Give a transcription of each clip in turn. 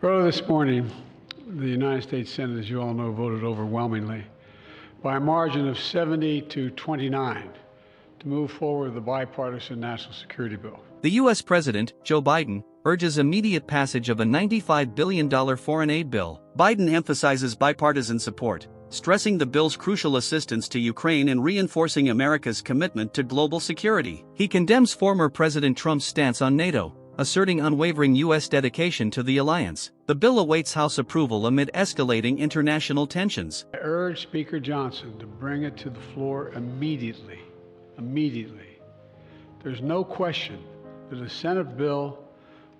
Earlier this morning, the United States Senate, as you all know, voted overwhelmingly by a margin of 70 to 29 to move forward with the bipartisan national security bill. The U.S. President, Joe Biden, urges immediate passage of a $95 billion foreign aid bill. Biden emphasizes bipartisan support, stressing the bill's crucial assistance to Ukraine and reinforcing America's commitment to global security. He condemns former President Trump's stance on NATO, asserting unwavering U.S. dedication to the alliance. The bill awaits House approval amid escalating international tensions. I urge Speaker Johnson to bring it to the floor immediately. Immediately. There's no question that the Senate bill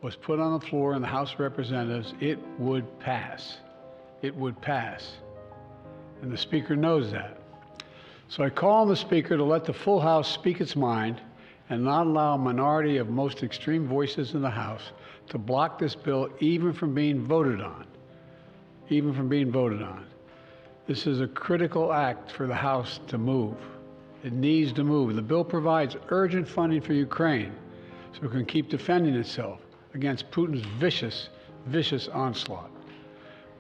was put on the floor in the House of Representatives, it would pass. It would pass. And the Speaker knows that. So I call on the Speaker to let the full House speak its mind and not allow a minority of most extreme voices in the House to block this bill even from being voted on. Even from being voted on. This is a critical act for the House to move. It needs to move. The bill provides urgent funding for Ukraine so it can keep defending itself against Putin's vicious, vicious onslaught.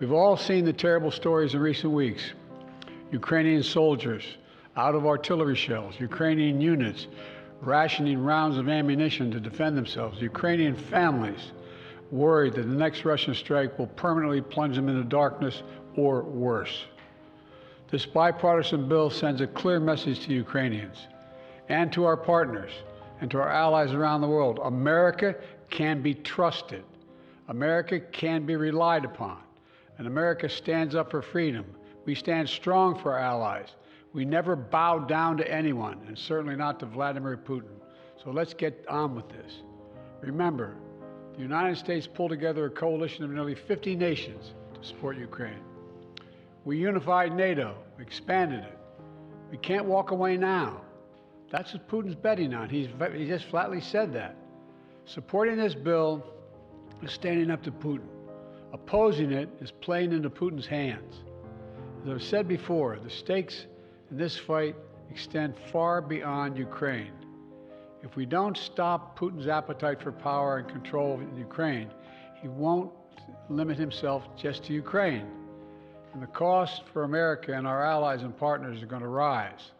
We've all seen the terrible stories in recent weeks. Ukrainian soldiers out of artillery shells, Ukrainian units rationing rounds of ammunition to defend themselves, Ukrainian families worried that the next Russian strike will permanently plunge them into darkness or worse. This bipartisan bill sends a clear message to Ukrainians and to our partners and to our allies around the world. America can be trusted. America can be relied upon. And America stands up for freedom. We stand strong for our allies. We never bow down to anyone, and certainly not to Vladimir Putin. So let's get on with this. Remember, the United States pulled together a coalition of nearly 50 nations to support Ukraine. We unified NATO, expanded it. We can't walk away now. That's what Putin's betting on. He just flatly said that. Supporting this bill is standing up to Putin. Opposing it is playing into Putin's hands. As I've said before, the stakes in this fight extend far beyond Ukraine. If we don't stop Putin's appetite for power and control in Ukraine, he won't limit himself just to Ukraine. And the cost for America and our allies and partners is going to rise.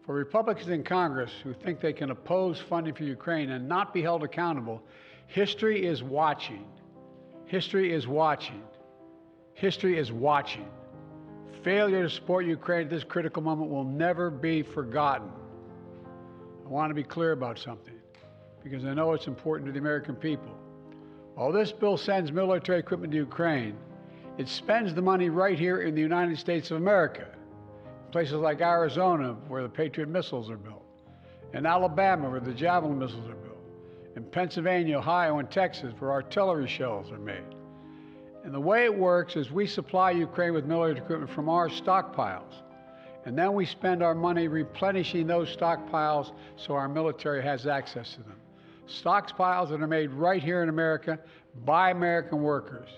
For Republicans in Congress who think they can oppose funding for Ukraine and not be held accountable, history is watching. History is watching. History is watching. Failure to support Ukraine at this critical moment will never be forgotten. I want to be clear about something, because I know it's important to the American people. While this bill sends military equipment to Ukraine, it spends the money right here in the United States of America. Places like Arizona, where the Patriot missiles are built, in Alabama, where the Javelin missiles are built, in Pennsylvania, Ohio, and Texas, where artillery shells are made. And the way it works is we supply Ukraine with military equipment from our stockpiles, and then we spend our money replenishing those stockpiles so our military has access to them. Stockpiles that are made right here in America by American workers.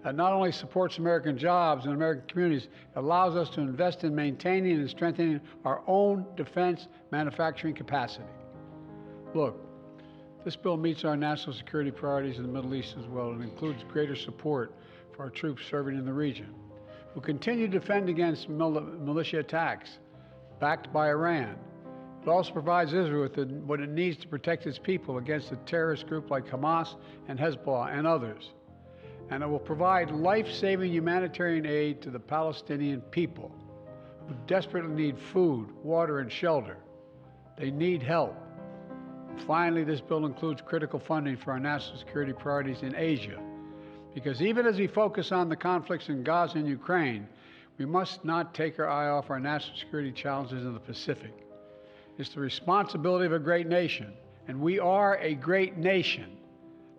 That not only supports American jobs and American communities, it allows us to invest in maintaining and strengthening our own defense manufacturing capacity. Look, this bill meets our national security priorities in the Middle East as well. It includes greater support for our troops serving in the region, who continue to defend against militia attacks backed by Iran. It also provides Israel with what it needs to protect its people against a terrorist group like Hamas and Hezbollah and others. And it will provide life-saving humanitarian aid to the Palestinian people who desperately need food, water, and shelter. They need help. Finally, this bill includes critical funding for our national security priorities in Asia, because even as we focus on the conflicts in Gaza and Ukraine, we must not take our eye off our national security challenges in the Pacific. It's the responsibility of a great nation, and we are a great nation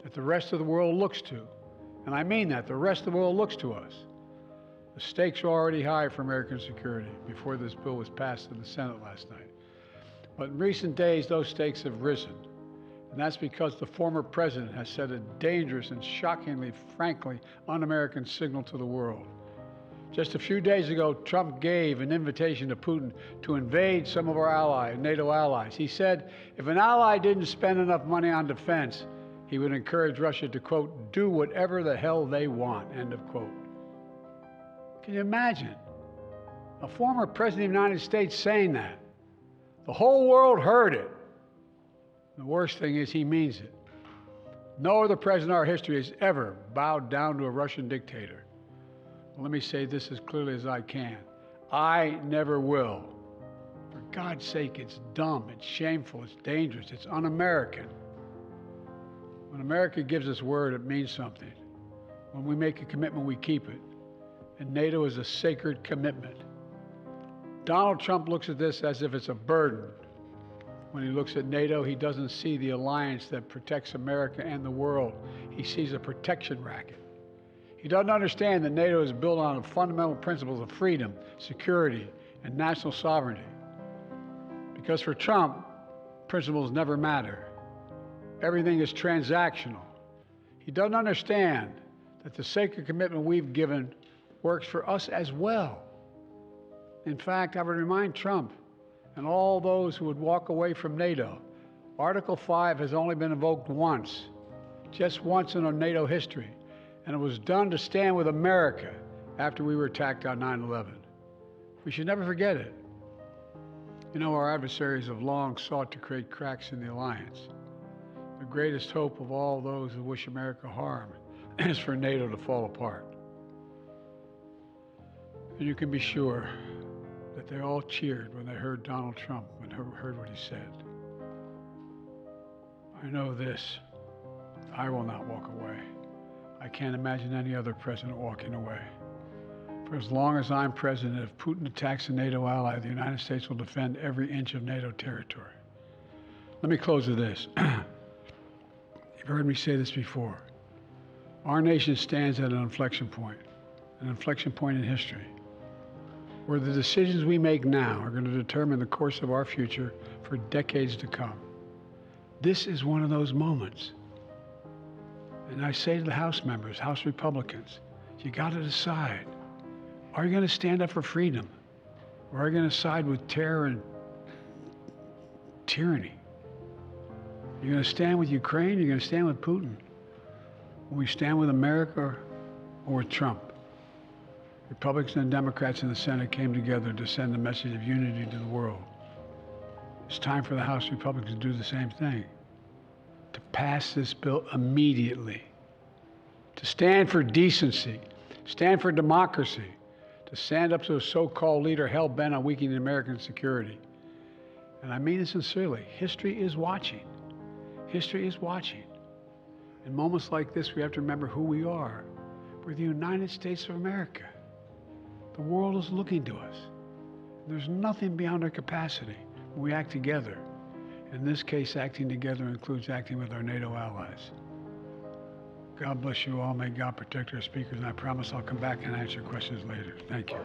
that the rest of the world looks to. And I mean that, the rest of the world looks to us. The stakes are already high for American security before this bill was passed in the Senate last night. But in recent days, those stakes have risen. And that's because the former president has sent a dangerous and shockingly, frankly, un-American signal to the world. Just a few days ago, Trump gave an invitation to Putin to invade some of our NATO allies. He said if an ally didn't spend enough money on defense, he would encourage Russia to, quote, do whatever the hell they want, end of quote. Can you imagine a former president of the United States saying that? The whole world heard it. The worst thing is he means it. No other president in our history has ever bowed down to a Russian dictator. Well, let me say this as clearly as I can. I never will. For God's sake, it's dumb, it's shameful, it's dangerous, it's un-American. When America gives us word, it means something. When we make a commitment, we keep it. And NATO is a sacred commitment. Donald Trump looks at this as if it's a burden. When he looks at NATO, he doesn't see the alliance that protects America and the world. He sees a protection racket. He doesn't understand that NATO is built on the fundamental principles of freedom, security, and national sovereignty. Because for Trump, principles never matter. Everything is transactional. He doesn't understand that the sacred commitment we've given works for us as well. In fact, I would remind Trump and all those who would walk away from NATO, Article 5 has only been invoked once, just once in our NATO history, and it was done to stand with America after we were attacked on 9/11. We should never forget it. You know, our adversaries have long sought to create cracks in the alliance. The greatest hope of all those who wish America harm is for NATO to fall apart. And you can be sure that they all cheered when they heard Donald Trump and heard what he said. I know this, I will not walk away. I can't imagine any other president walking away. For as long as I'm president, if Putin attacks a NATO ally, the United States will defend every inch of NATO territory. Let me close with this. You've heard me say this before. Our nation stands at an inflection point in history, where the decisions we make now are going to determine the course of our future for decades to come. This is one of those moments. And I say to the House members, House Republicans, you got to decide. Are you going to stand up for freedom? Or are you going to side with terror and tyranny? You're going to stand with Ukraine? You're going to stand with Putin? Will we stand with America or with Trump? Republicans and Democrats in the Senate came together to send a message of unity to the world. It's time for the House Republicans to do the same thing, to pass this bill immediately, to stand for decency, stand for democracy, to stand up to a so-called leader hell-bent on weakening American security. And I mean it sincerely. History is watching. History is watching. In moments like this, we have to remember who we are. We're the United States of America. The world is looking to us. There's nothing beyond our capacity when we act together. In this case, acting together includes acting with our NATO allies. God bless you all. May God protect our speakers, and I promise I'll come back and answer questions later. Thank you.